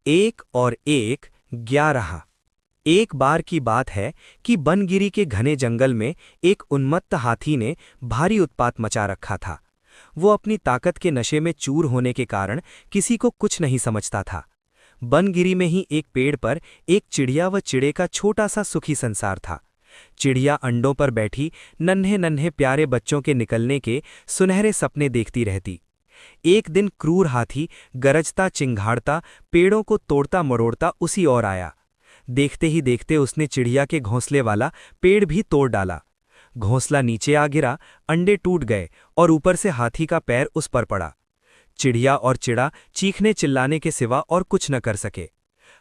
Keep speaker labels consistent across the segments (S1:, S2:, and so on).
S1: एक और एक 11। एक बार की बात है कि बनगिरी के घने जंगल में एक उन्मत्त हाथी ने भारी उत्पात मचा रखा था। वो अपनी ताकत के नशे में चूर होने के कारण किसी को कुछ नहीं समझता था। बनगिरी में ही एक पेड़ पर एक चिड़िया व चिड़े का छोटा सा सुखी संसार था। चिड़िया अंडों पर बैठी नन्हे नन्हे प्यारे बच्चों के निकलने के सुनहरे सपने देखती रहती। एक दिन क्रूर हाथी गरजता चिंघाड़ता पेड़ों को तोड़ता मरोड़ता उसी ओर आया। देखते ही देखते उसने चिड़िया के घोंसले वाला पेड़ भी तोड़ डाला। घोंसला नीचे आ गिरा, अंडे टूट गए और ऊपर से हाथी का पैर उस पर पड़ा। चिड़िया और चिड़ा चीखने चिल्लाने के सिवा और कुछ न कर सके।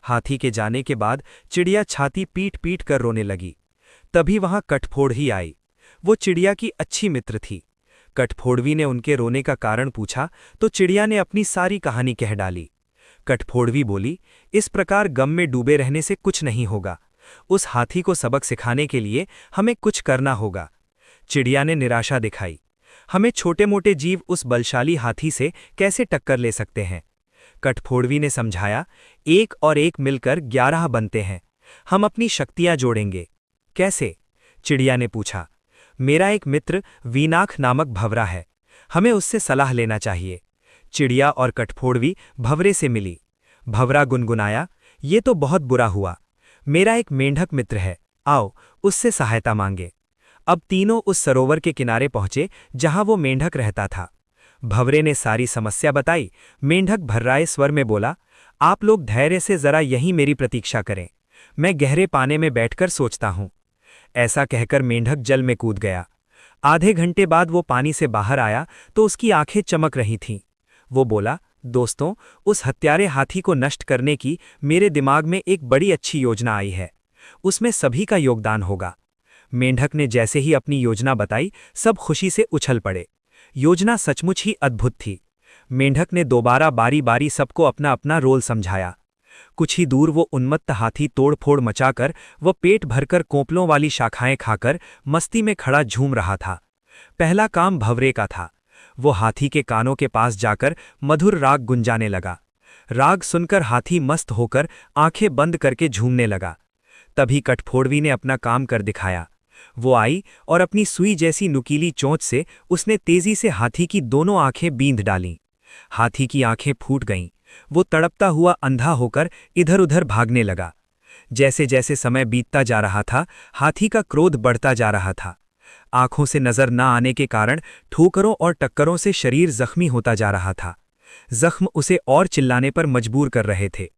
S1: हाथी के जाने के बाद चिड़िया छाती पीट पीट कर रोने लगी। तभी वहां कठफोड़वी आई। वो चिड़िया की अच्छी मित्र थी। कठफोड़वी ने उनके रोने का कारण पूछा तो चिड़िया ने अपनी सारी कहानी कह डाली। कठफोड़वी बोली, इस प्रकार गम में डूबे रहने से कुछ नहीं होगा। उस हाथी को सबक सिखाने के लिए हमें कुछ करना होगा। चिड़िया ने निराशा दिखाई। हमें छोटे मोटे जीव उस बलशाली हाथी से कैसे टक्कर ले सकते हैं। कठफोड़वी ने समझाया, एक और एक मिलकर 11 बनते हैं। हम अपनी शक्तियां जोड़ेंगे। कैसे? चिड़िया ने पूछा। मेरा एक मित्र वीनाख नामक भंवरा है, हमें उससे सलाह लेना चाहिए। चिड़िया और कठफोड़वी भंवरे से मिली। भंवरा गुनगुनाया, ये तो बहुत बुरा हुआ। मेरा एक मेंढक मित्र है, आओ उससे सहायता मांगे। अब तीनों उस सरोवर के किनारे पहुंचे जहां वो मेंढक रहता था। भंवरे ने सारी समस्या बताई। मेंढक भर्राए स्वर में बोला, आप लोग धैर्य से जरा यहीं मेरी प्रतीक्षा करें, मैं गहरे पानी में बैठकर सोचता हूं। ऐसा कहकर मेंढक जल में कूद गया। आधे घंटे बाद वो पानी से बाहर आया तो उसकी आंखें चमक रही थीं। वो बोला, दोस्तों, उस हत्यारे हाथी को नष्ट करने की मेरे दिमाग में एक बड़ी अच्छी योजना आई है। उसमें सभी का योगदान होगा। मेंढक ने जैसे ही अपनी योजना बताई, सब खुशी से उछल पड़े। योजना सचमुच ही अद्भुत थी। मेंढक ने दोबारा बारी बारी सबको अपना अपना रोल समझाया। कुछ ही दूर वो उन्मत्त हाथी तोड़फोड़ मचाकर वो पेट भरकर कोंपलों वाली शाखाएं खाकर मस्ती में खड़ा झूम रहा था। पहला काम भंवरे का था। वो हाथी के कानों के पास जाकर मधुर राग गुंजाने लगा। राग सुनकर हाथी मस्त होकर आंखें बंद करके झूमने लगा। तभी कठफोड़वी ने अपना काम कर दिखाया। वो आई और अपनी सुई जैसी नुकीली चोंच से उसने तेजी से हाथी की दोनों आंखें बींध डालीं। हाथी की आंखें फूट गईं। वो तड़पता हुआ अंधा होकर इधर उधर भागने लगा। जैसे जैसे समय बीतता जा रहा था, हाथी का क्रोध बढ़ता जा रहा था। आंखों से नजर न आने के कारण ठोकरों और टक्करों से शरीर जख्मी होता जा रहा था। जख्म उसे और चिल्लाने पर मजबूर कर रहे थे।